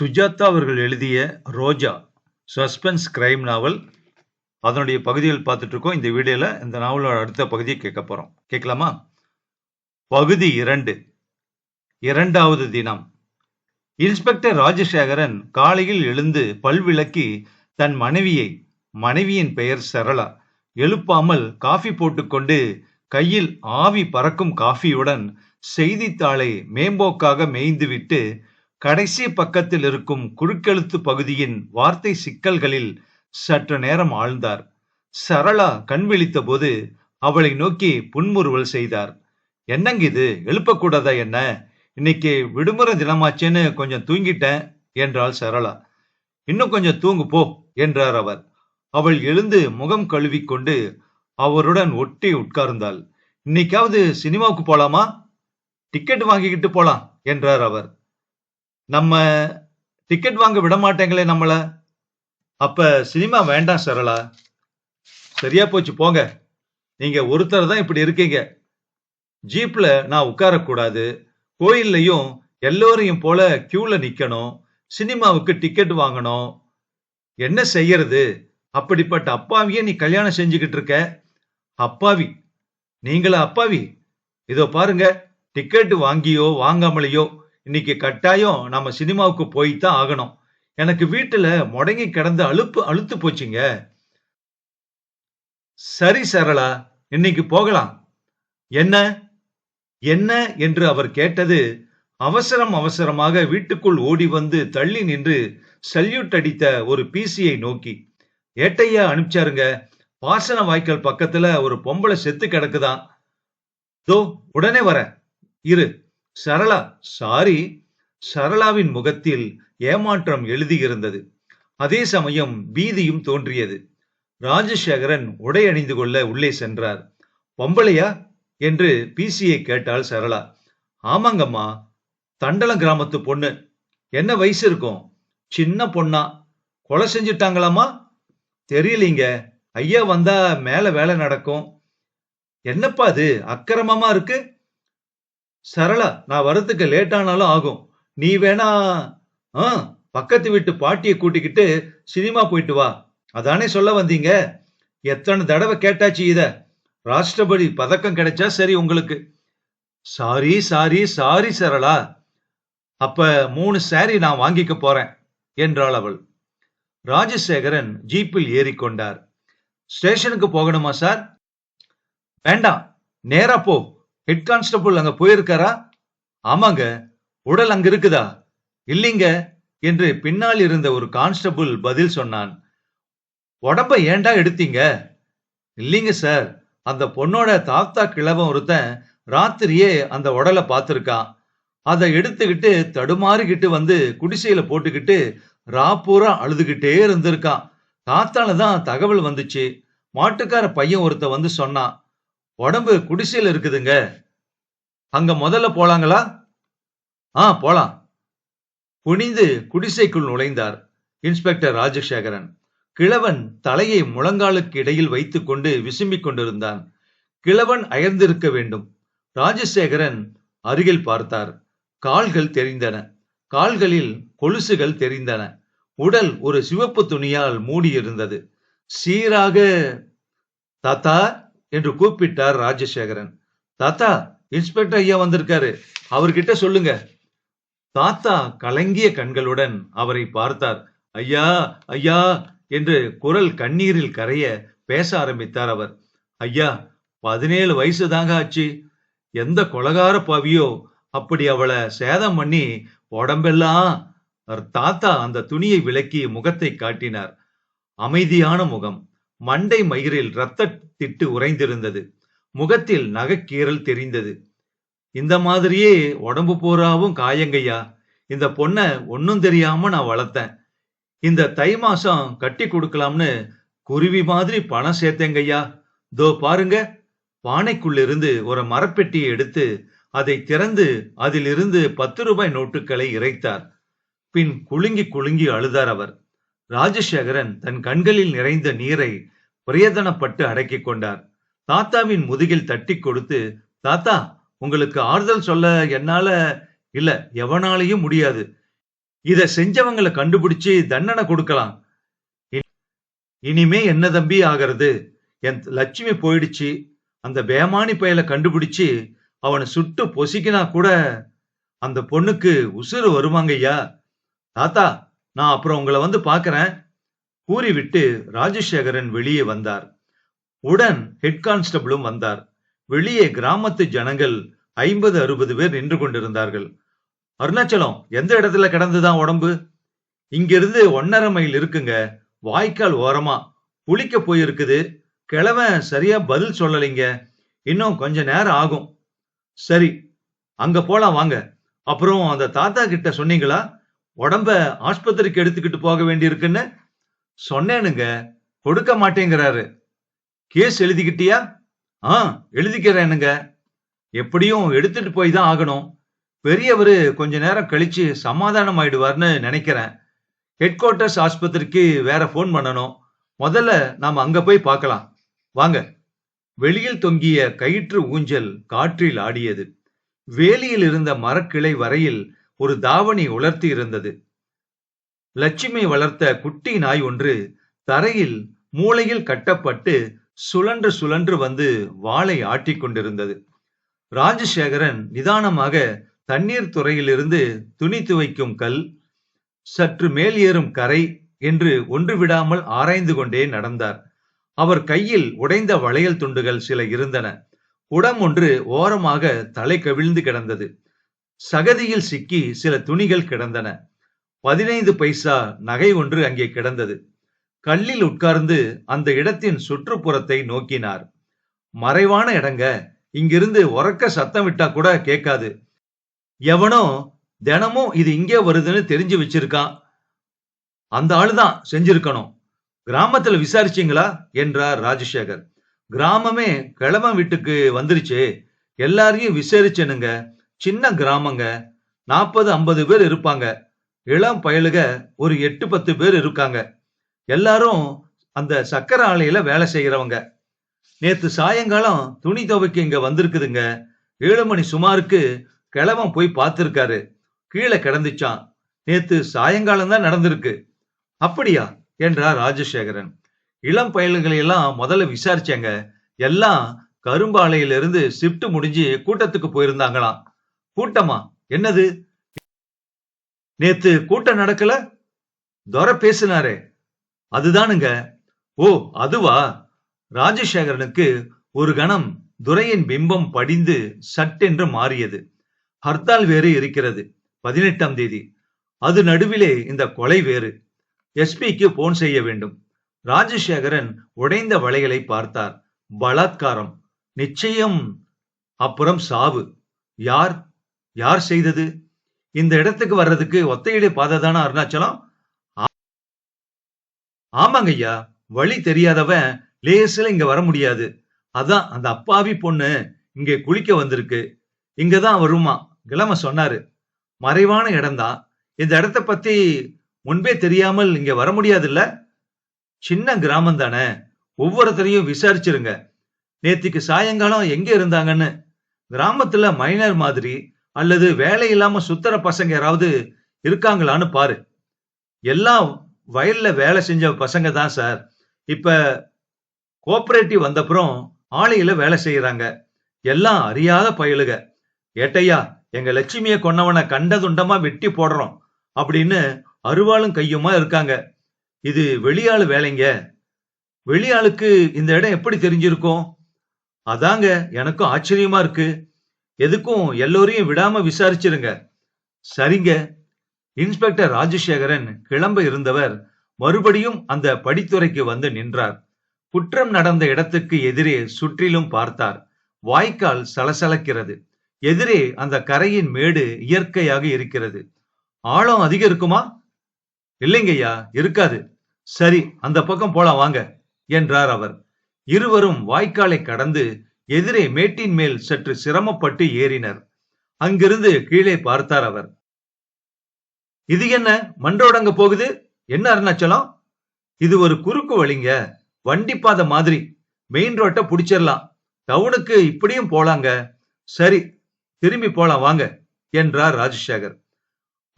சுஜாதா அவர்கள் எழுதிய ரோஜா suspense crime நாவல். அதனுடைய பகுதிகள் பார்த்துட்டு இருக்கோம். இந்த வீடியோல இந்த நாவலோட அடுத்த பகுதியை கேட்க போறோம். கேட்கலாமா? பகுதி 2, இரண்டாவது தினம். இன்ஸ்பெக்டர் ராஜசேகரன் காலையில் எழுந்து பல்விளக்கி தன் மனைவியின் பெயர் சரளா, எழுப்பாமல் காஃபி போட்டுக்கொண்டு கையில் ஆவி பறக்கும் காஃபியுடன் செய்தித்தாளை மேம்போக்காக மேய்ந்துவிட்டு கடைசி பக்கத்தில் இருக்கும் குறுக்கெழுத்து பகுதியின் வார்த்தை சிக்கல்களில் சற்று நேரம் ஆழ்ந்தார். சரளா கண் விழித்த போது அவளை நோக்கி புன்முறுவல் செய்தார். என்னங்க இது, எழுப்பக்கூடாதா என்ன? இன்னைக்கு விடுமுறை தினமாச்சேன்னு கொஞ்சம் தூங்கிட்டேன் என்றாள் சரளா. இன்னும் கொஞ்சம் தூங்கு போ என்றார் அவர். அவள் எழுந்து முகம் கழுவிக்கொண்டு அவருடன் ஒட்டி உட்கார்ந்தாள். இன்னைக்காவது சினிமாவுக்கு போலாமா? டிக்கெட் வாங்கிக்கிட்டு போலாம் என்றார் அவர். நம்ம டிக்கெட் வாங்க விட மாட்டேங்களே நம்மள. அப்ப சினிமா வேண்டாம் சரளா. சரியா போச்சு போங்க. நீங்க ஒருத்தர் தான் இப்படி இருக்கீங்க. ஜீப்ல நான் உட்காரக்கூடாது, கோயில்லையும் எல்லோரையும் போல கியூல நிக்கணும், சினிமாவுக்கு டிக்கெட் வாங்கணும். என்ன செய்யறது? அப்படிப்பட்ட அப்பாவியே நீ கல்யாணம் செஞ்சுக்கிட்டு இருக்க. அப்பாவி? நீங்களா அப்பாவி? இதோ பாருங்க, டிக்கெட் வாங்கியோ வாங்காமலையோ இன்னைக்கு கட்டாயம் நம்ம சினிமாவுக்கு போய்தான் ஆகணும். எனக்கு வீட்டுல முடங்கி கிடந்து அழுத்து போச்சுங்க. சரி சரளா, இன்னைக்கு போகலாம். என்ன என்ன என்று அவர் கேட்டது அவசரமாக வீட்டுக்குள் ஓடி வந்து தள்ளி நின்று சல்யூட் அடித்த ஒரு பிசியை நோக்கி. ஏட்டையா அனுப்பிச்சாருங்க, பாசன வாய்க்கால் பக்கத்துல ஒரு பொம்பளை செத்து கிடக்குதான். தோ உடனே வர இரு. சரளா. சாரி. சரளாவின் முகத்தில் ஏமாற்றம் எழுதியிருந்தது. அதே சமயம் பீதியும் தோன்றியது. ராஜசேகரன் உடை அணிந்து கொள்ள உள்ளே சென்றார். பொம்பளையா என்று பிசியை கேட்டாள் சரளா. ஆமாங்கம்மா, தண்டல கிராமத்து பொண்ணு. என்ன வயசு இருக்கும்? சின்ன பொண்ணா? கொலை செஞ்சுட்டாங்களாமா? தெரியலீங்க. ஐயா வந்தா மேல வேலை நடக்கும். என்னப்பா அது அக்கிரமமா இருக்கு? சரளா, நான் வரதுக்கு லேட் ஆனாலும் ஆகும். நீ வேணா பக்கத்து வீட்டு பாட்டியை கூட்டிக்கிட்டு சினிமா போயிட்டு வா. அதானே சொல்ல வந்தீங்க? எத்தனை தடவை கேட்டாச்சு இத. ராஷ்டிரபதி பதக்கம் கிடைச்சா சரி உங்களுக்கு. Sorry sorry sorry Sarala. அப்ப 3 சாரி நான் வாங்கிக்க போறேன் என்றாள் அவள். ராஜசேகரன் ஜீப்பில் ஏறிக்கொண்டார். ஸ்டேஷனுக்கு போகணுமா சார்? வேண்டாம், நேரா போ. ஹெட் கான்ஸ்டபிள் அங்க போயிருக்காரா? ஆமாங்க. உடல் அங்க இருக்குதா? இல்லீங்க என்று பின்னால் இருந்த ஒரு கான்ஸ்டபிள் பதில் சொன்னான். உடம்ப ஏண்டா எடுத்தீங்க? இல்லீங்க சார், அந்த பொண்ணோட தாத்தா கிழவன் ஒருத்தன் ராத்திரியே அந்த உடலை பார்த்திருக்கான். அதை எடுத்துக்கிட்டு தடுமாறிக்கிட்டு வந்து குடிசையில போட்டுக்கிட்டு ராப்பூரா அழுதுகிட்டே இருந்திருக்கான். தாத்தால தான் தகவல் வந்துச்சு. மாட்டுக்கார பையன் ஒருத்த வந்து சொன்னான், உடம்பு குடிசையில இருக்குதுங்க. அங்க முதல்ல போலாங்களா? போலாம். குனிந்து குடிசைக்குள் நுழைந்தார் இன்ஸ்பெக்டர் ராஜசேகரன். கிழவன் தலையை முழங்காலுக்கு இடையில் வைத்துக் கொண்டு விசும்பிக் கொண்டிருந்தான். கிழவன் அயர்ந்திருக்க வேண்டும். ராஜசேகரன் அருகில் பார்த்தார். கால்கள் தெரிந்தன. கால்களில் கொலுசுகள் தெரிந்தன. உடல் ஒரு சிவப்பு துணியால் மூடியிருந்தது. சீராக தாத்தா என்று கூப்பிட்டார் ராஜசேகரன். தாத்தா, இன்ஸ்பெக்டர் ஐயா வந்திருக்காரு, அவர்கிட்ட சொல்லுங்க. தாத்தா கலங்கிய கண்களுடன் அவரை பார்த்தார். ஐயா ஐயா என்று குரல் கண்ணீரில் கரைய பேச ஆரம்பித்தார் அவர். ஐயா, 17 வயசு தாங்க ஆச்சு. எந்த கொலகார பாவியோ அப்படி அவளை சேதம் பண்ணி உடம்பெல்லாம். தாத்தா அந்த துணியை விலக்கி முகத்தை காட்டினார். அமைதியான முகம். மண்டை மயிரில் இரத்த திட்டு உறைந்திருந்தது. முகத்தில் நகைக்கீறல் தெரிந்தது. இந்த மாதிரியே உடம்பு பூராவும் காயங்கய்யா. இந்த பொண்ண ஒன்னும் தெரியாம நான் வளர்த்தேன். இந்த தை மாசம் கட்டி கொடுக்கலாம்னு குருவி மாதிரி பணம் சேர்த்தேங்கய்யா. தோ பாருங்க. பானைக்குள்ளிருந்து ஒரு மரப்பெட்டியை எடுத்து அதை திறந்து அதிலிருந்து 10 ரூபாய் நோட்டுகளை இறைத்தார். பின் குலுங்கி அழுதார் அவர். ராஜசேகரன் தன் கண்களில் நிறைந்த நீரை பிரயத்தனப்பட்டு அடக்கிக் கொண்டார். தாத்தாவின் முதுகில் தட்டி கொடுத்து, தாத்தா, உங்களுக்கு ஆறுதல் சொல்ல என்னால இல்ல, எவனாலையும் முடியாது. இத செஞ்சவங்களை கண்டுபிடிச்சு தண்டனை கொடுக்கலாம். இனிமே என்ன தம்பி ஆகிறது? என் லட்சுமி போயிடுச்சு. அந்த பேமானி பயல கண்டுபிடிச்சு அவனை சுட்டு பொசிக்கினா கூட அந்த பொண்ணுக்கு உசுறு வருவாங்கய்யா. தாத்தா, நான் அப்புறம் உங்களை வந்து பாக்குறேன் கூறிவிட்டு ராஜசேகரன் வெளியே வந்தார். உடன் ஹெட் கான்ஸ்டபிளும் வந்தார். வெளியே கிராமத்து ஜனங்கள் 50-60 பேர் நின்று கொண்டிருந்தார்கள். அருணாச்சலம், எந்த இடத்துல கிடந்துதான் உடம்பு? இங்கிருந்து 1.5 மைல் இருக்குங்க. வாய்க்கால் ஓரமா குளிக்க போயிருக்குது. கிழவன் சரியா பதில் சொல்லலைங்க. இன்னும் கொஞ்ச நேரம் ஆகும். சரி, அங்க போலாம் வாங்க. அப்புறம் அந்த தாத்தா கிட்ட சொன்னீங்களா உடம்ப ஆஸ்பத்திரிக்கு எடுத்துக்கிட்டு போக வேண்டியிருக்குன்னு? சொன்னேனுங்க, கொடுக்க மாட்டேங்கிறாரு. கேஸ் எழுதிக்கிட்டியா? எழுதிக்கிறேனுங்க. எப்படியும் எடுத்துட்டு போய் தான் ஆகணும். பெரியவரு கொஞ்ச நேரம் கழிச்சு சமாதானம் ஆயிடுவார்னு நினைக்கிறேன். ஹெட் குவார்டர்ஸ் ஆஸ்பத்திரிக்கு வேற போன் பண்ணணும். முதல்ல நாம அங்க போய் பார்க்கலாம் வாங்க. வெளியில் தொங்கிய கயிற்று ஊஞ்சல் காற்றில் ஆடியது. வேலியில் இருந்த மரக்கிளை வரையில் ஒரு தாவணி உலர்த்தி இருந்தது. லட்சுமி வளர்த்த குட்டி நாய் ஒன்று தரையில் மூளையில் கட்டப்பட்டு சுழன்று சுழன்று வந்து வாளை ஆட்டிக் கொண்டிருந்தது. ராஜசேகரன் நிதானமாக தண்ணீர் துறையிலிருந்து துணி துவைக்கும் கல், சற்று மேல் ஏறும் கரை என்று ஒன்று விடாமல் ஆராய்ந்து கொண்டே நடந்தார். அவர் கையில் உடைந்த வளையல் துண்டுகள் சில இருந்தன. குடம் ஒன்று ஓரமாக தலை கவிழ்ந்து கிடந்தது. சகதியில் சிக்கி சில துணிகள் கிடந்தன. 15 பைசா நகை ஒன்று அங்கே கிடந்தது. கல்லில் உட்கார்ந்து அந்த இடத்தின் சுற்றுப்புறத்தை நோக்கினார். மறைவான இடங்க, இங்கிருந்து உறக்க சத்தம் விட்டா கூட கேட்காது. எவனோ தினமும் இது இங்கே வருதுன்னு தெரிஞ்சு வச்சிருக்கான். அந்த ஆளுதான் செஞ்சிருக்கணும். கிராமத்துல விசாரிச்சீங்களா என்றார் ராஜசேகர். கிராமமே கிழவன் வீட்டுக்கு வந்துருச்சு. எல்லாரையும் விசாரிச்சனுங்க. சின்ன கிராமங்க, 40-50 பேர் இருப்பாங்க. இளம் பயலுக ஒரு 8-10 பேர் இருக்காங்க. எல்லாரும் அந்த சக்கர ஆலையில வேலை செய்யறவங்க. நேத்து சாயங்காலம் துணி துவைக்க இங்க வந்திருக்குதுங்க. 7 மணி சுமாருக்கு கிழவன் போய் பார்த்திருக்காரு. கீழே கிடந்துச்சான். நேத்து சாயங்காலம் தான் நடந்திருக்கு. அப்படியா என்றார் ராஜசேகரன். இளம் பயல்களை எல்லாம் முதல்ல விசாரிச்சாங்க. எல்லாம் கரும்பாலையிலிருந்து ஷிப்ட் முடிஞ்சு கூட்டத்துக்கு போயிருந்தாங்களாம். கூட்டமா? என்னது? நேத்து கூட்டம் நடக்கல? துரை பேசினாரே, அதுதானுங்க. ஓ, அதுவா? ராஜசேகரனுக்கு ஒரு கணம் துரையின் பிம்பம் படிந்து சட்டென்று மாறியது. ஹர்த்தால் வேறு இருக்கிறது, 18ஆம் தேதி. அது நடுவிலே இந்த கொலை வேறு. எஸ்பிக்கு போன் செய்ய வேண்டும். ராஜசேகரன் உடைந்த வளையலை பார்த்தார். பலாத்காரம் நிச்சயம். அப்புறம் சாவு. யார் யார் செய்தது? இந்த இடத்துக்கு வர்றதுக்கு ஒத்தையடி பாதை தானே அருணாச்சலம்? ஆமாங்க ஐயா, வழி தெரியாதவன் லேசில இங்க வர முடியாது. அதான் அந்த அப்பாவி பொண்ணு இங்கே குளிக்க வந்திருக்கு. இங்கதான் வருமா கிழமை சொன்னாரு. மறைவான இடம்தான். இந்த இடத்தை பத்தி முன்பே தெரியாமல் இங்க வர முடியாதுல்ல. சின்ன கிராமம் தானே, ஒவ்வொருத்தரையும் விசாரிச்சிருங்க. நேத்திக்கு சாயங்காலம் எங்க இருந்தாங்கன்னு. கிராமத்துல மைனர் மாதிரி அல்லது வேலை இல்லாம சுத்தர பசங்க யாராவது இருக்காங்களான்னு பாரு. எல்லாம் வயல்ல வேலை செஞ்ச பசங்க தான் சார். இப்ப கோஆபரேட்டிவ் வந்தப்புறம் ஆலையில வேலை செய்யறாங்க. எல்லாம் அறியாத பயலுக. ஏட்டையா, எங்க லட்சுமிய கொன்னவனை கண்டதுண்டமா வெட்டி போடுறோம் அப்படின்னு அருவாளும் கையுமா இருக்காங்க. இது வெளியாளு வேலைங்க. வெளியாளுக்கு இந்த இடம் எப்படி தெரிஞ்சிருக்கும்? அதாங்க எனக்கும் ஆச்சரியமா இருக்கு. எதுக்கும் எல்லோரையும் விடாம விசாரிச்சிருங்க. சரிங்க. இன்ஸ்பெக்டர் ராஜசேகரன் கிளம்ப இருந்தவர் மறுபடியும் அந்த படித்துறைக்கு வந்து நின்றார். குற்றம் நடந்த இடத்துக்கு எதிரே சுற்றிலும் பார்த்தார். வாய்க்கால் சலசலக்கிறது. எதிரே அந்த கரையின் மேடு இயற்கையாக இருக்கிறது. ஆழம் அதிகம் இருக்குமா? இல்லைங்கய்யா, இருக்காது. சரி, அந்த பக்கம் போலாம் வாங்க என்றார் அவர். இருவரும் வாய்க்காலை கடந்து எதிரே மேட்டின் மேல் சற்று சிரமப்பட்டு ஏறினர். அங்கிருந்து கீழே பார்த்தார் அவர். இது என்ன மண்டோடங்க போகுது? என்ன அருணாச்சலம்? இது ஒரு குறுக்கு வழிங்க, வண்டி பாதை மாதிரி. மெயின் ரோட்டை புடிச்சிடலாம். டவுனுக்கு இப்படியும் போலாங்க. சரி, திரும்பி போலாம் வாங்க என்றார் ராஜசேகர்.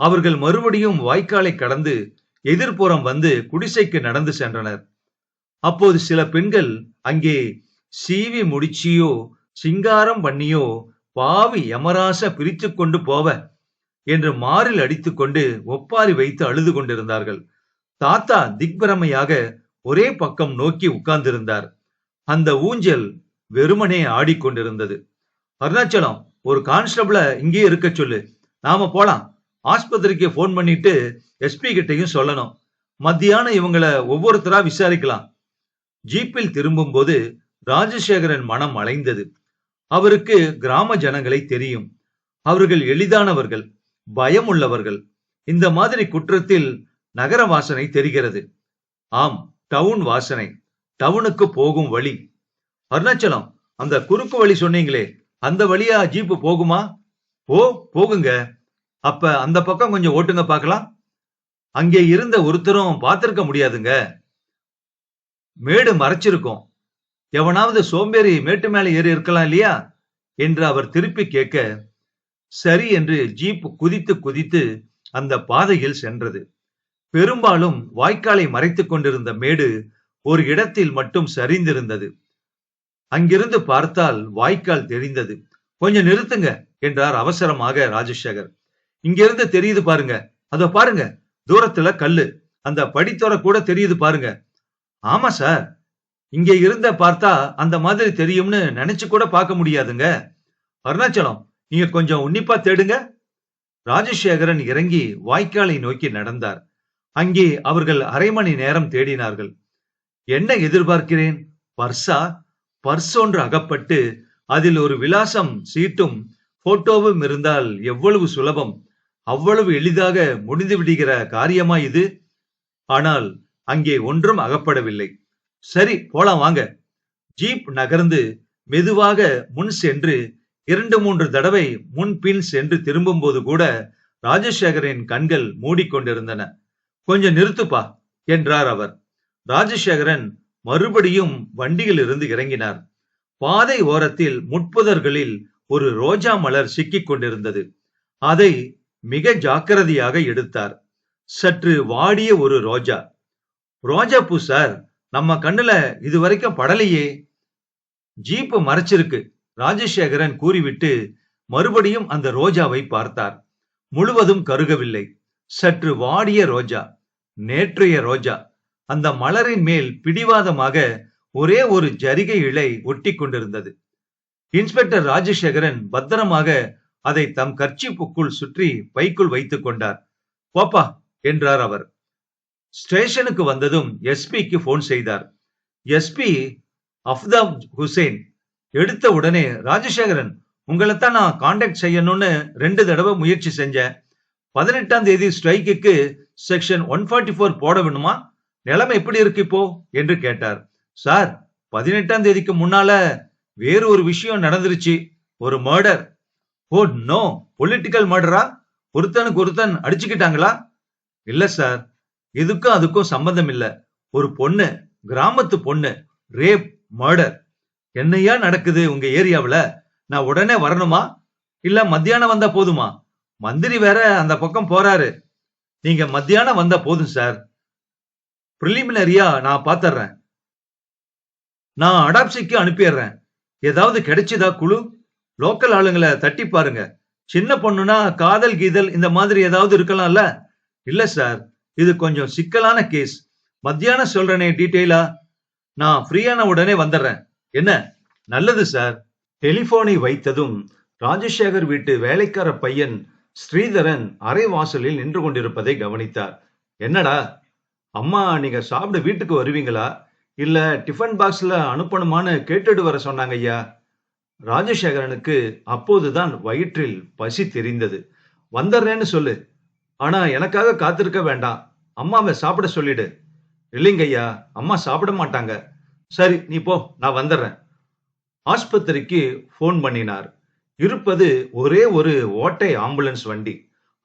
அவர்கள் மறுபடியும் வாய்க்காலை கடந்து எதிர்ப்புறம் வந்து குடிசைக்கு நடந்து சென்றனர். அப்போது சில பெண்கள் அங்கே சீவி முடிச்சியோ சிங்காரம் பண்ணியோ பாவி யமராச பிரித்து கொண்டு போவ என்று மாரில் அடித்துக்கொண்டு ஒப்பாரி வைத்து அழுது கொண்டிருந்தார்கள். தாத்தா திக்பிரமையாக ஒரே பக்கம் நோக்கி உட்கார்ந்திருந்தார். அந்த ஊஞ்சல் வெறுமனே ஆடிக்கொண்டிருந்தது. அருணாச்சலம், ஒரு கான்ஸ்டபிள இங்கே இருக்க சொல்லு, நாம போலாம். ஆஸ்பத்திரிக்கு போன் பண்ணிட்டு எஸ்பி கிட்டையும் சொல்லணும். மத்தியானம் இவங்கள ஒவ்வொருத்தரா விசாரிக்கலாம். ஜீப்பில் திரும்பும் போது ராஜசேகரன் மனம் அலைந்தது. அவருக்கு கிராம ஜனங்களை தெரியும். அவர்கள் எளிதானவர்கள், பயம் உள்ளவர்கள். இந்த மாதிரி குற்றத்தில் நகர வாசனை தெரிகிறது. ஆம், டவுன் வாசனை, டவுனுக்கு போகும் வழி. அருணாச்சலம், அந்த குறுக்கு வழி சொன்னீங்களே, அந்த வழியா ஜீப்பு போகுமா? போகுங்க. அப்ப அந்த பக்கம் கொஞ்சம் ஓட்டுங்க பார்க்கலாம். அங்கே இருந்த ஒருத்தரும் பார்த்திருக்க முடியாதுங்க. மேடு மறைச்சிருக்கும். எவனாவது சோம்பேறி மேட்டு மேல ஏறி இருக்கலாம் இல்லையா என்று அவர் திருப்பி கேட்க, சரி என்று ஜீப் குதித்து குதித்து அந்த பாதையில் சென்றது. பெரும்பாலும் வாய்க்காலை மறைத்துக் கொண்டிருந்த மேடு ஒரு இடத்தில் மட்டும் சரிந்திருந்தது. அங்கிருந்து பார்த்தால் வாய்க்கால் தெரிந்தது. கொஞ்சம் நிறுத்துங்க என்றார் அவசரமாக ராஜசேகர். இங்கிருந்து தெரியுது பாருங்க, அதோ பாருங்க, தூரத்துல கல்லு, அந்த படித்துறை கூட தெரியுது பாருங்க. ஆமா சார், இங்க இருந்த பார்த்தா அந்த மாதிரி தெரியும்னு நினைச்சு கூட பார்க்க முடியாதுங்க. அருணாச்சலம், நீங்க கொஞ்சம் உன்னிப்பா தேடுங்க. ராஜசேகரன் இறங்கி வாய்க்காலை நோக்கி நடந்தார். அங்கே அவர்கள் அரை மணி நேரம் தேடினார்கள். என்ன எதிர்பார்க்கிறேன்? பர்சா? பர்ஸ் ஒன்று அகப்பட்டு அதில் ஒரு விலாசம் சீட்டும் போட்டோவும் இருந்தால் எவ்வளவு சுலபம், அவ்வளவு எளிதாக முடிந்து விடுகிற காரியமா இது? ஆனால் அங்கே ஒன்றும் அகப்படவில்லை. சரி, போலாம் வாங்க. ஜீப் நகர்ந்து மெதுவாக முன் சென்று 2-3 தடவை முன்பின் சென்று திரும்பும் போது கூட ராஜசேகரின் கண்கள் மூடிக்கொண்டிருந்தன. கொஞ்சம் நிறுத்துப்பா என்றார் அவர். ராஜசேகரன் மறுபடியும் வண்டியில் இருந்து இறங்கினார். பாதை ஓரத்தில் முட்புதர்களில் ஒரு ரோஜா மலர் சிக்கிக் கொண்டிருந்தது. அதை மிக ஜாக்கிரதையாக எடுத்தார். சற்று வாடிய ஒரு ரோஜா. ரோஜா பூ சார், நம்ம கண்ணுல இதுவரைக்கும் படலையே. ஜீப்பு மறைச்சிருக்கு, ராஜசேகரன் கூறிவிட்டு மறுபடியும் அந்த ரோஜாவை பார்த்தார். முழுவதும் கருகவில்லை, சற்று வாடிய ரோஜா, நேற்றைய ரோஜா. அந்த மலரின் மேல் பிடிவாதமாக ஒரே ஒரு ஜரிகை இழை ஒட்டி கொண்டிருந்தது. இன்ஸ்பெக்டர் ராஜசேகரன் பத்திரமாக அதை தம் கர்ச்சீப்புக்குள் சுற்றி பைக்குள் வைத்துக் கொண்டார். போப்பா என்றார் அவர். ஸ்டேஷனுக்கு வந்ததும் எஸ்பிக்கு போன் செய்தார். எஸ்பி அஃப்தாப் ஹுசேன் எடுத்த உடனே, ராஜசேகரன், உங்களைத்தான் நான் கான்டாக்ட் செய்யணும்னு 2 தடவை முயற்சி செஞ்சேன். 18ஆம் தேதி ஸ்ட்ரைக்கு செக்ஷன் 144 போட வேணுமா? நிலைமை எப்படி இருக்கு இப்போ என்று கேட்டார். சார், 18ஆம் தேதிக்கு முன்னால வேறு ஒரு விஷயம் நடந்துருச்சு, ஒரு மர்டர். ஓ நோ, பொலிட்டிக்கல் மர்டரா? ஒருத்தனுக்கு ஒருத்தன் அடிச்சுக்கிட்டாங்களா? இல்ல சார், இதுக்கும் அதுக்கும் சம்பந்தம் இல்ல. ஒரு பொண்ணு, கிராமத்து பொண்ணு, ரேப், மர்டர். என்னையா நடக்குது உங்க ஏரியாவுல? நான் உடனே வரணுமா இல்ல மத்தியானம் வந்தா போதுமா? மந்திரி வேற அந்த பக்கம் போறாரு. நீங்க மத்தியானம் வந்தா போதும் சார். பிரிலிமினரியா நான் பாத்துறேன். நான் அடாப்சிக்கு அனுப்பிடுறேன். ஏதாவது கிடைச்சதா குழு? லோக்கல் ஆளுங்களை தட்டி பாருங்க. சின்ன பொண்ணுனா காதல் கீதல் இந்த மாதிரி ஏதாவது இருக்கலாம்ல? இல்ல சார், இது கொஞ்சம் சிக்கலான கேஸ். மத்தியானம் சொல்றேனே டீட்டெயிலா. நான் ஃப்ரீயான உடனே வந்துடுறேன். என்ன? நல்லது சார். டெலிபோனை வைத்ததும் ராஜசேகர் வீட்டு வேலைக்கார பையன் ஸ்ரீதரன் அரை வாசலில் நின்று கொண்டிருப்பதை கவனித்தார். என்னடா அம்மா, நீங்க சாப்பிட வீட்டுக்கு வருவீங்களா இல்ல டிஃபன் பாக்ஸ்ல அனுப்பணுமான்னு கேட்டுட்டு வர சொன்னாங்க ஐயா. ராஜசேகரனுக்கு அப்போதுதான் வயிற்றில் பசி தெரிந்தது. வந்துடுறேன்னு சொல்லு, ஆனா எனக்காக காத்திருக்க வேண்டாம். அம்மாவை சாப்பிட சொல்லிடு. இல்லைங்க ஐயா, அம்மா சாப்பிட மாட்டாங்க. சரி, நீ போ, நான் வந்துடுறேன். ஆஸ்பத்திரிக்கு போன் பண்ணினார். இருப்பது ஒரே ஒரு ஓட்டை ஆம்புலன்ஸ் வண்டி.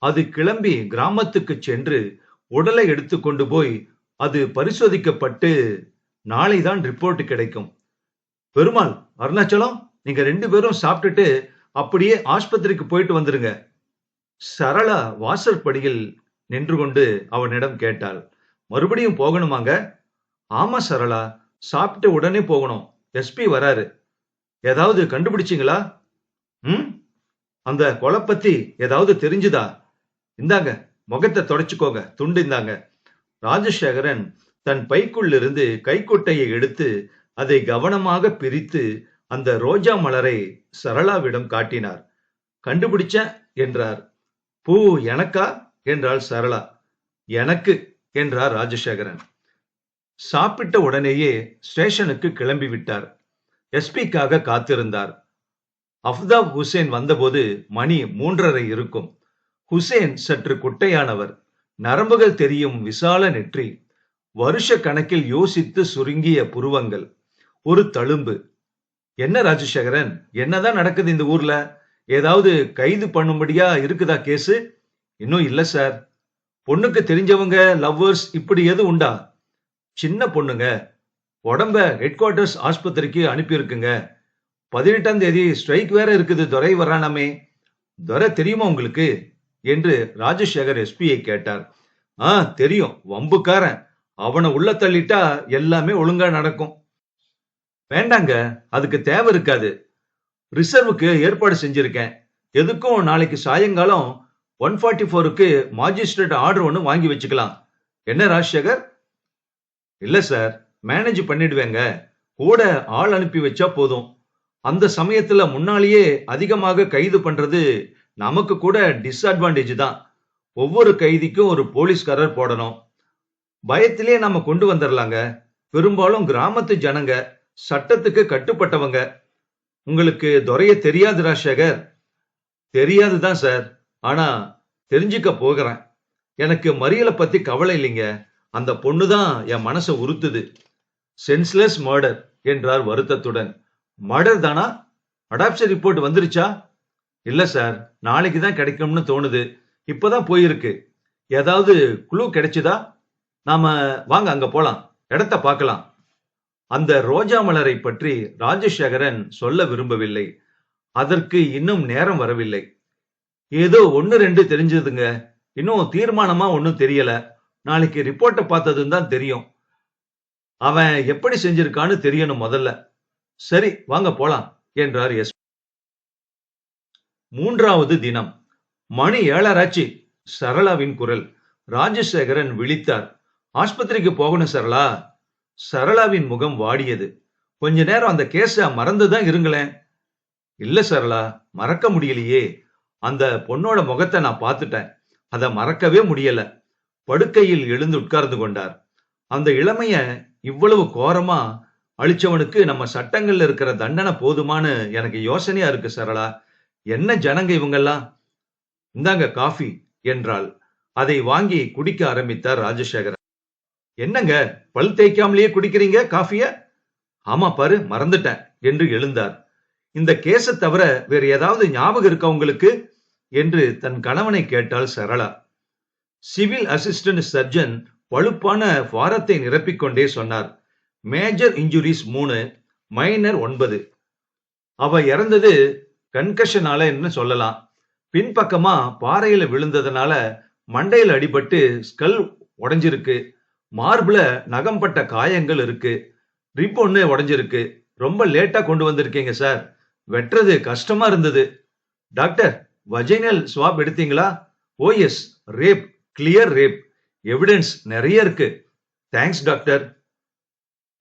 அது கிளம்பி கிராமத்துக்கு சென்று உடலை எடுத்துக்கொண்டு போய் அது பரிசோதிக்கப்பட்டு நாளைதான் ரிப்போர்ட் கிடைக்கும். பெருமாள், அருணாச்சலம், நீங்க 2 பேரும் சாப்பிட்டுட்டு அப்படியே ஆஸ்பத்திரிக்கு போயிட்டு வந்துருங்க. சரளா வாசற்படியில் நின்று கொண்டு அவனிடம் கேட்டாள். மறுபடியும் போகணுமாங்க? ஆமா சரளா, சாப்பிட்டு உடனே போகணும். எஸ்பி வராரு. ஏதாவது கண்டுபிடிச்சீங்களா? ம், அந்த கொலை பத்தி ஏதாவது தெரிஞ்சுதா? இந்தாங்க, முகத்தை தொடச்சுக்கோங்க, துண்டு இந்தாங்க. ராஜசேகரன் தன் பைக்குள்ளிருந்து கைக்குட்டையை எடுத்து அதை கவனமாக பிரித்து அந்த ரோஜா மலரை சரளாவிடம் காட்டினார். கண்டுபிடிச்சேன் என்றார். பூ எனக்கா என்றாள் சரளா. எனக்கு என்றார் ராஜசேகரன். சாப்பிட்ட உடனேயே ஸ்டேஷனுக்கு கிளம்பி விட்டார். எஸ்பிக்காக காத்திருந்தார். அஃப்தாப் ஹுசேன் வந்தபோது மணி 3:30 இருக்கும். ஹுசேன் சற்று குட்டையானவர், நரம்புகள் தெரியும் விசால நெற்றி, வருஷ கணக்கில் யோசித்து சுருங்கிய புருவங்கள், ஒரு தழும்பு. என்ன ராஜசேகரன், என்னதான் நடக்குது இந்த ஊர்ல? ஏதாவது கைது பண்ணும்படியா இருக்குதா கேஸு? இன்னும் இல்ல சார். பொண்ணுக்கு தெரிஞ்சவங்க, லவ்வர்ஸ் இப்படி எது உண்டா? சின்ன பொண்ணுங்க, உடம்ப ஹெட் குவார்டர்ஸ் ஆஸ்பத்திரிக்கு அனுப்பியிருக்குங்க. 18ஆம் தேதி ஸ்ட்ரைக் வேற இருக்குது, துரை வரானாமே. துரை தெரியுமா உங்களுக்கு என்று ராஜசேகர் எஸ்பியை கேட்டார். தெரியும், வம்புக்காரன். அவனை உள்ள தள்ளிட்டா எல்லாமே ஒழுங்கா நடக்கும். வேண்டாங்க, அதுக்கு தேவை இருக்காது. ரிசர்வுக்கு ஏற்பாடு செஞ்சிருக்கேன். எதுக்கும் நாளைக்கு சாயங்காலம் 144க்கு மாஜிஸ்ட்ரேட் ஆர்டர் ஒன்று வாங்கி வச்சுக்கலாம். என்ன ராஜசேகர்? இல்ல சார், மேனேஜ் பண்ணிடுவேங்க. கூட ஆள் அனுப்பி வச்சா போதும். அந்த சமயத்துல முன்னாலேயே அதிகமாக கைது பண்றது நமக்கு கூட டிஸ்அட்வான்டேஜ் தான். ஒவ்வொரு கைதிக்கும் ஒரு போலீஸ்காரர் போடணும். பயத்திலே நம்ம கொண்டு வந்துடலாங்க. பெரும்பாலும் கிராமத்து ஜனங்க, சட்டத்துக்கு கட்டுப்பட்டவங்க. உங்களுக்கு துரைய தெரியாது ராஜசேகர்? தெரியாதுதான் சார், ஆனா தெரிஞ்சுக்க போகிறேன். எனக்கு மறியலை பத்தி கவலை இல்லைங்க. அந்த பொண்ணுதான் என் மனசை உறுத்துது. சென்ஸ்லெஸ் மர்டர் என்றார் வருத்தத்துடன். மர்டர் தானா? அடாப்ஷன் ரிப்போர்ட் வந்துருச்சா? இல்ல சார், நாளைக்கு தான் கிடைக்கும்னு தோணுது. இப்பதான் போயிருக்கு. ஏதாவது குழு கிடைச்சுதா? நாம வாங்க அங்க போலாம், இடத்த பார்க்கலாம். அந்த ரோஜா மலரை பற்றி ராஜசேகரன் சொல்ல விரும்பவில்லை. அதற்கு இன்னும் நேரம் வரவில்லை. ஏதோ 1-2 தெரிஞ்சதுங்க. இன்னும் தீர்மானமா ஒன்னும் தெரியல. நாளைக்கு ரிப்போர்ட்டை பார்த்ததும் தான் தெரியும். அவன் எப்படி செஞ்சிருக்கான்னு தெரியணும் முதல்ல. சரி, வாங்க போலாம் என்றார் எஸ். 3வது தினம். மணி 7:30. சரளாவின் குரல். ராஜசேகரன் விழித்தார். ஆஸ்பத்திரிக்கு போகணும் சரளா. சரளாவின் முகம் வாடியது. கொஞ்ச நேரம் அந்த கேஸ மறந்துதான் இருங்களேன். இல்ல சரளா, மறக்க முடியலையே. அந்த பொண்ணோட முகத்தை நான் பார்த்துட்டேன். அதை மறக்கவே முடியல. படுக்கையில் எழுந்து உட்கார்ந்து கொண்டார். அந்த இளமைய இவ்வளவு கோரமா அழிச்சவனுக்கு நம்ம சட்டங்கள்ல இருக்கிற தண்டனை போதுமானு எனக்கு யோசனையா இருக்கு சரளா. என்ன ஜனங்க இவங்கெல்லாம். இந்தாங்க காஃபி என்றாள். அதை வாங்கி குடிக்க ஆரம்பித்தார் ராஜசேகரன். என்னங்க, பல் தேய்க்காமலேயே குடிக்கிறீங்க காஃபிய? ஆமா பாரு, மறந்துட்டேன் என்று எழுந்தார். இந்த கேஸ தவிர வேற ஏதாவது ஞாபகம் இருக்கா உங்களுக்கு என்று தன் கணவனை கேட்டாள் சரளா. சிவில் அசிஸ்டன்ட் சர்ஜன் பழுப்பான ஃபாரத்தை நிரப்பிக்கொண்டே சொன்னார். Major injuries 3, minor 9. அவ இறந்தது கன்கஷனால சொல்லலாம். பின்பக்கமா பாறையில விழுந்ததுனால மண்டையில் அடிபட்டு ஸ்கல் உடைஞ்சிருக்கு. மார்புல நகம்பட்ட காயங்கள் இருக்கு. ரிப் ஒண்ணு உடைஞ்சிருக்கு. ரொம்ப லேட்டா கொண்டு வந்திருக்கீங்க சார். வெட்டுறது கஷ்டமா இருந்தது. டாக்டர், வஜைனல் ஸ்வாப் எடுத்தீங்களா? Oh yes, rape, clear rape. Evidence நிறைய இருக்கு. Thanks doctor.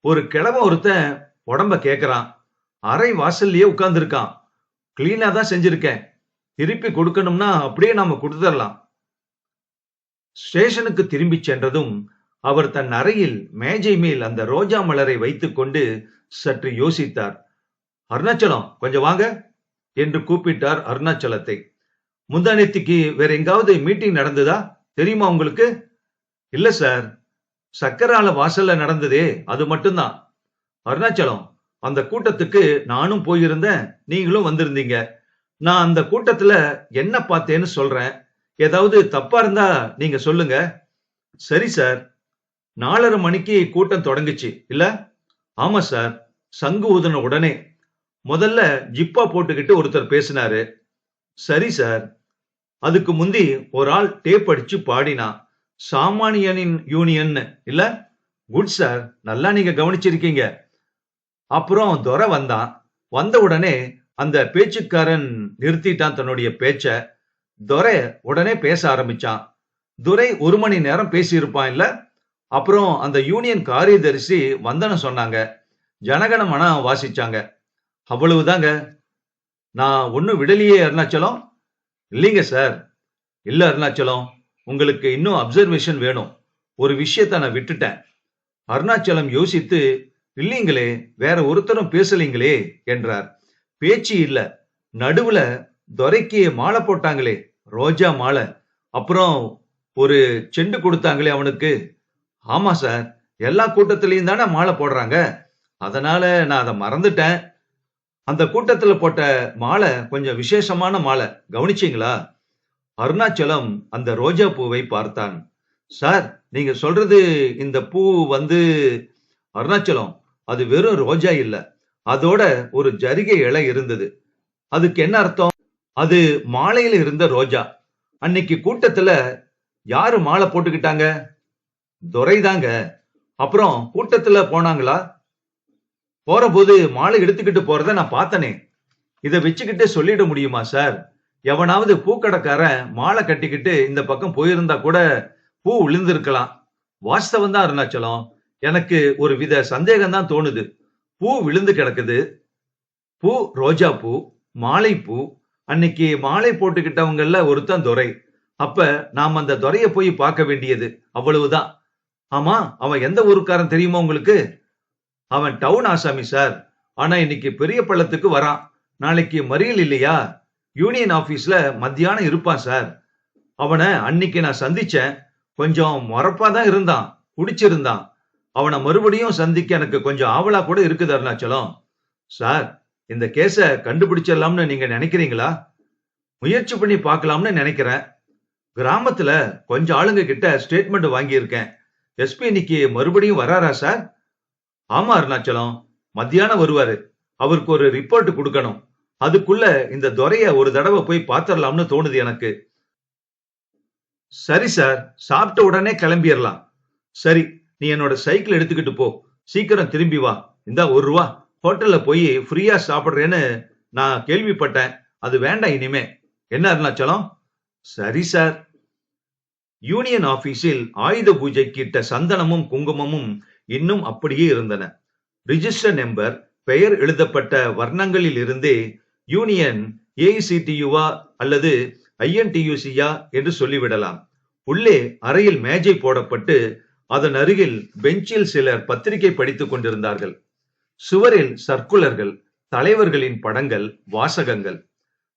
ஒரு கிழவன் ஒருத்தன் உடம்ப கேக்குறான். அரை வாசல்லையே உட்கார்ந்து இருக்கான். கிளீனா தான் செஞ்சிருக்கேன். திருப்பி கொடுக்கணும்னா அப்படியே நாம கொடுத்துடலாம். ஸ்டேஷனுக்கு திரும்பி சென்றதும் அவர் தன் அறையில் மேஜை மேல் அந்த ரோஜா மலரை வைத்துக் கொண்டு சற்று யோசித்தார். அருணாச்சலம், கொஞ்சம் வாங்க என்று கூப்பிட்டார் அருணாச்சலத்தை. முந்தானேத்திக்கு வேற எங்காவது மீட்டிங் நடந்ததா தெரியுமா உங்களுக்கு? இல்ல சார், சக்கரால வாசல்ல நடந்ததே, அது மட்டும்தான். அருணாச்சலம், அந்த கூட்டத்துக்கு நானும் போயிருந்தேன், நீங்களும் வந்திருந்தீங்க. நான் அந்த கூட்டத்துல என்ன பார்த்தேன்னு சொல்றேன். ஏதாவது தப்பா இருந்தா நீங்க சொல்லுங்க. சரி சார். 4:30 மணிக்கு கூட்டம் தொடங்குச்சு இல்ல? ஆமா சார். சங்கு ஊதுன உடனே முதல்ல ஜிப்பா போட்டுக்கிட்டு ஒருத்தர் பேசினாரு. சரி சார். அதுக்கு முந்தி ஒரு ஆள் டேப் அடிச்சு பாடினான். சாமானியனின் யூனியன் இல்ல. குட் சார், நல்லா நீங்க கவனிச்சிருக்கீங்க. அப்புறம் துரை வந்தான். வந்த உடனே அந்த பேச்சுக்காரன் நிறுத்திட்டான் தன்னுடைய பேச்ச. துரை உடனே பேச ஆரம்பிச்சான். துரை 1 மணி நேரம் பேசியிருப்பான் இல்ல. அப்புறம் அந்த யூனியன் காரியதரிசி வந்தனம் சொன்னாங்க. ஜனகணமன வாசிச்சாங்க. அவ்வளவுதாங்க. நான் ஒன்னும் விடலையே அருணாச்சலம். இல்லைங்க சார். இல்ல அருணாச்சலம், உங்களுக்கு இன்னும் அப்சர்வேஷன் வேணும். ஒரு விஷயத்த நான் விட்டுட்டேன். அருணாச்சலம் யோசித்து, இல்லீங்களே, வேற ஒருத்தரும் பேசலீங்களே என்றார். பேச்சு இல்ல. நடுவுல துரைக்கு மாலை போட்டாங்களே, ரோஜா மாலை. அப்புறம் ஒரு செண்டு கொடுத்தாங்களே அவனுக்கு. ஆமா சார், எல்லா கூட்டத்திலையும் தானே மாலை போடுறாங்க. அதனால நான் அதை மறந்துட்டேன். அந்த கூட்டத்துல போட்ட மாலை கொஞ்சம் விசேஷமான மாலை, கவனிச்சீங்களா? அருணாச்சலம் அந்த ரோஜா பூவை பார்த்தான். சார், நீங்க சொல்றது இந்த பூ அருணாச்சலம், அது வெறும் ரோஜா இல்ல. அதோட ஒரு ஜரிகை இலை இருந்தது. அதுக்கு என்ன அர்த்தம்? அது மாலையில இருந்த ரோஜா. அன்னைக்கு கூட்டத்துல யாரு மாலை போட்டுக்கிட்டாங்க? துரைதாங்க. அப்புறம் கூட்டத்துல போனாங்களா? போறபோது மாலை எடுத்துக்கிட்டு போறத நான் பார்த்தனே. இத வச்சுக்கிட்டு சொல்லிட முடியுமா சார்? எவனாவது பூக்கடைக்காரன் மாலை கட்டிக்கிட்டு இந்த பக்கம் போயிருந்தா கூட பூ விழுந்திருக்கலாம். வாஸ்தவம் தான் அருணாச்சலம். எனக்கு ஒரு வித சந்தேகம் தான் தோணுது. பூ விழுந்து கிடக்குது. பூ ரோஜா பூ, மாலை பூ. அன்னைக்கு மாலை போட்டுக்கிட்டவங்கல்ல ஒருத்தன் துரை. அப்ப நாம் அந்த துரைய போய் பார்க்க வேண்டியது, அவ்வளவுதான். ஆமா, அவன் எந்த ஊருக்காரன் தெரியுமா உங்களுக்கு? அவன் டவுன் ஆசாமி சார். ஆனா இன்னைக்கு பெரிய பள்ளத்துக்கு வரான். நாளைக்கு மறியல் இல்லையா? யூனியன் ஆபீஸ்ல மத்தியானம் இருப்பான் சார். அவனை அன்னைக்கு நான் சந்திச்சேன். கொஞ்சம் மொறப்பாதான் இருந்தான், குடிச்சிருந்தான். அவனை மறுபடியும் சந்திக்க எனக்கு கொஞ்சம் ஆவலா கூட இருக்குது அருணாச்சலம். சார், இந்த கேஸ கண்டுபிடிச்சிடலாம்னு நீங்க நினைக்கிறீங்களா? முயற்சி பண்ணி பார்க்கலாம்னு நினைக்கிறேன். கிராமத்துல கொஞ்சம் ஆளுங்க கிட்ட ஸ்டேட்மெண்ட் வாங்கியிருக்கேன். எஸ்பி இன்னைக்கு மறுபடியும் வராரா சார்? ஆமா அருணாச்சலம், மத்தியானம் வருவாரு. அவருக்கு ஒரு ரிப்போர்ட் கொடுக்கணும். அதுக்குள்ள இந்த துரைய ஒரு தடவை போய் பாத்திரலாம்னு தோணுது எனக்கு. சரி சார், சாப்பிட்ட உடனே கிளம்பிடலாம். சரி, நீ என்னோட சைக்கிள் எடுத்துக்கிட்டு போ. சீக்கிரம் திரும்பி வா. இந்த ₹1 ஹோட்டல்ல போய் ஃப்ரீயா சாப்பிடுறேன்னு நான் கேள்விப்பட்டேன். அது வேண்டாம் இனிமே. என்ன அருணாச்சலம்? சரி சார். யூனியன் ஆபீஸில் ஆயுத பூஜைக்கு இட்ட சந்தனமும் குங்குமமும் இன்னும் அப்படியே இருந்தன. ரிஜிஸ்டர் நம்பர், பெயர் எழுதப்பட்ட வர்ணங்களில் இருந்தே யூனியன் ஏஐசிடியுவா அல்லது ஐஎன்டியூசியா என்று சொல்லிவிடலாம். உள்ளே அறையில் மேஜை போடப்பட்டு அதன் அருகில் பெஞ்சில் சிலர் பத்திரிகை படித்துக் கொண்டிருந்தார்கள். சுவரில் சர்க்குலர்கள், தலைவர்களின் படங்கள், வாசகங்கள்.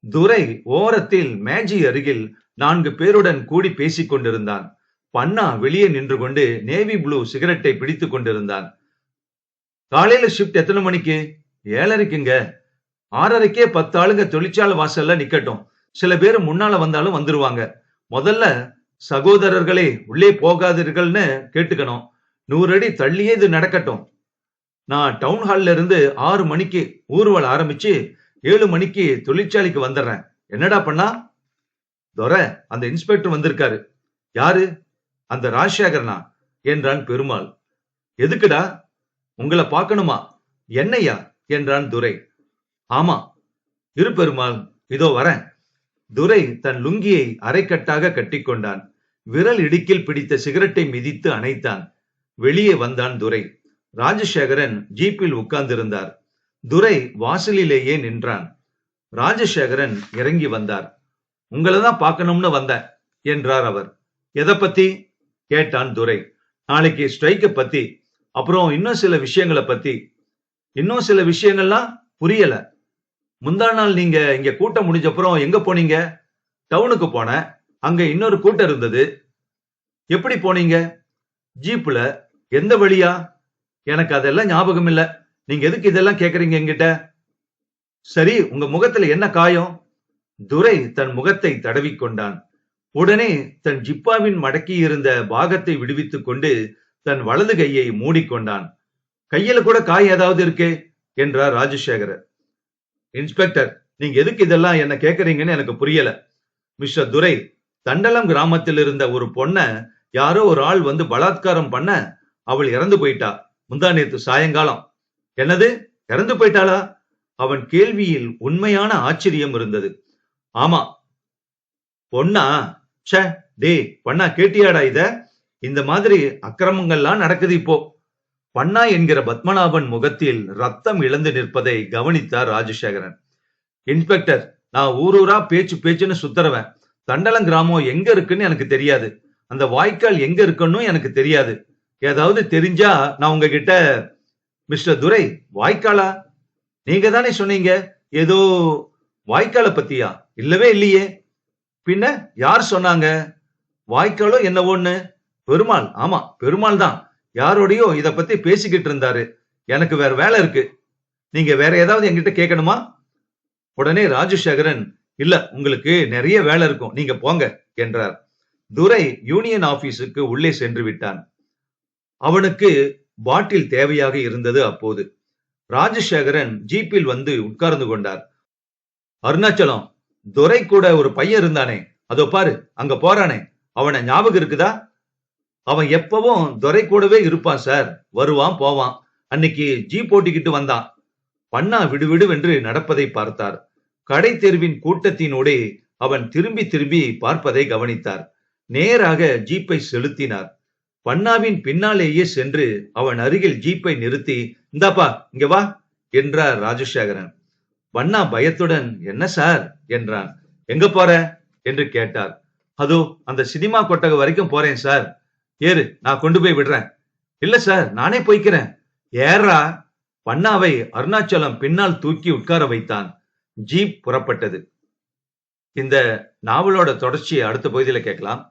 துரை ஓரத்தில் மேஜை அருகில் 4 பேருடன் கூடி பேசிக் கொண்டிருந்தான். பன்னா வெளியே நின்று கொண்டு நேவி ப்ளூ சிகரெட்டை பிடித்துக் கொண்டிருந்தான். காலையில ஷிப்ட் எத்தனை மணிக்கு? 7:30க்குங்க. 6:30க்கே 10 ஆளுங்க தொழிற்சாலை வாசல்ல நிக்கட்டும். சில பேர் முன்னால வந்தாலும் வந்துருவாங்க. முதல்ல சகோதரர்களே உள்ளே போகாதீர்கள்னு கேட்டுக்கணும். 100 அடி தள்ளியே இது நடக்கட்டும். நான் டவுன் ஹால்ல இருந்து 6 மணிக்கு ஊர்வலம் ஆரம்பிச்சு 7 மணிக்கு தொழிற்சாலைக்கு வந்துடுறேன். என்னடா பண்ணா? துரை, அந்த இன்ஸ்பெக்டர் வந்திருக்காரு. யாரு? அந்த ராஜசேகரனா என்றான் பெருமாள். எதுக்குடா? உங்களை பார்க்கணுமா? என்னையா என்றான் துரை. ஆமா. இரு பெருமாள், இதோ வரேன். துரை தன் லுங்கியை அரைக்கட்டாக கட்டிக்கொண்டான். விரல் இடுக்கில் பிடித்த சிகரெட்டை மிதித்து அணைத்தான். வெளியே வந்தான் துரை. ராஜசேகரன் ஜீப்பில் உட்கார்ந்திருந்தார். துரை வாசலிலேயே நின்றான். ராஜசேகரன் இறங்கி வந்தார். உங்களதான் பார்க்கணும்னு வந்தேன் என்றார் அவர். எதை பத்தி கேட்டான் துரை. நாளைக்கு ஸ்ட்ரைக்க பத்தி, அப்புறம் இன்னும் சில விஷயங்களை பத்தி. இன்னும் சில விஷயங்கள்லாம் புரியல. முந்தா நாள் நீங்க இங்க கூட்டம் முடிஞ்சப்புறம் எங்க போனீங்க? டவுனுக்கு போனேன். அங்க இன்னொரு கூட்டம் இருந்தது. எப்படி போனீங்க? ஜீப்ல. எந்த வழியா? எனக்கு அதெல்லாம் ஞாபகம் இல்ல. நீங்க எதுக்கு இதெல்லாம் கேக்குறீங்க என்கிட்ட? சரி, உங்க முகத்துல என்ன காயம்? துரை தன் முகத்தை தடவிக்கொண்டான். உடனே தன் ஜிப்பாவின் மடக்கி இருந்த பாகத்தை விடுவித்துக் கொண்டு தன் வலது கையை மூடிக்கொண்டான். கையில கூட காய் ஏதாவது இருக்கே என்றார் ராஜசேகரர். இன்ஸ்பெக்டர், நீங்க எதுக்கு இதெல்லாம் என்ன கேக்குறீங்கன்னு எனக்கு புரியல. மிஸ்டர் துரை, தண்டலம் கிராமத்தில் இருந்த ஒரு பொண்ண யாரோ ஒரு ஆள் வந்து பலாத்காரம் பண்ண அவள் இறந்து போயிட்டா. முந்தா நேத்து சாயங்காலம். என்னது, இறந்து போயிட்டாளா? அவன் கேள்வியில் உண்மையான ஆச்சரியம் இருந்தது. ஆமா. பொண்ணா? ச்சே, டே பொண்ணா, கேட்டியாடா இத? இந்த மாதிரி அக்கிரமங்கள்லாம் நடக்குது இப்போ. பண்ணா என்கிற பத்மநாபன் முகத்தில் ரத்தம் இழந்து நிற்பதை கவனித்தார் ராஜசேகரன். இன்ஸ்பெக்டர், நான் ஊரூரா பேச்சு பேச்சுன்னு சுத்துறவன். தண்டலம் கிராமம் எங்க இருக்குன்னு எனக்கு தெரியாது. அந்த வாய்க்கால் எங்க இருக்குன்னு எனக்கு தெரியாது. ஏதாவது தெரிஞ்சா நான் உங்ககிட்ட. மிஸ்டர் துரை, வாய்க்காலா? நீங்க தானே சொன்னீங்க ஏதோ வாய்க்கால பத்தியா? இல்லவே இல்லையே. பின்ன யார் சொன்னாங்க? வாய்க்காலோ என்னவோன்னு? பெருமாள். ஆமா, பெருமாள் தான் யாரோடையோ இத பத்தி பேசிக்கிட்டு இருந்தாரு. எனக்கு வேற வேலை இருக்கு. நீங்க வேற ஏதாவது என்கிட்ட கேட்கணுமா? உடனே ராஜசேகரன், இல்ல, உங்களுக்கு நிறைய வேலை இருக்கும், நீங்க போங்க என்றார். துரை யூனியன் ஆபீஸுக்கு உள்ளே சென்று விட்டான். அவனுக்கு பாட்டில் தேவையாக இருந்தது. அப்போது ராஜசேகரன் ஜீப்பில் வந்து உட்கார்ந்து கொண்டார். அருணாச்சலம், துரை கூட ஒரு பையன் இருந்தானே, அதோ பாரு அங்க போறானே, அவனை ஞாபகம் இருக்குதா? அவன் எப்பவும் துரை கூடவே இருப்பான் சார். வருவான் போவான். அன்னைக்கு ஜீப் ஓட்டிக்கிட்டு வந்தான். பண்ணா விடுவிடுவென்று நடப்பதை பார்த்தார். கடை தெருவின் கூட்டத்தினோடே அவன் திரும்பி திரும்பி பார்ப்பதை கவனித்தார். நேராக ஜீப்பை செலுத்தினார். பண்ணாவின் பின்னாலேயே சென்று அவன் அருகில் ஜீப்பை நிறுத்தி, இந்தாப்பா இங்க வா என்றார் ராஜசேகரன். பண்ணா பயத்துடன், என்ன சார் என்றான். எங்க போற என்று கேட்டார். அதோ அந்த சினிமா கொட்டகை வரைக்கும் போறேன் சார். ஏறு, நான் கொண்டு போய் விடுறேன். இல்ல சார், நானே போய்க்கிறேன். ஏறா. பண்ணாவை அருணாச்சலம் பின்னால் தூக்கி உட்கார வைத்தான். ஜீப் புறப்பட்டது. இந்த நாவலோட தொடர்ச்சியை அடுத்த பகுதியில கேட்கலாம்.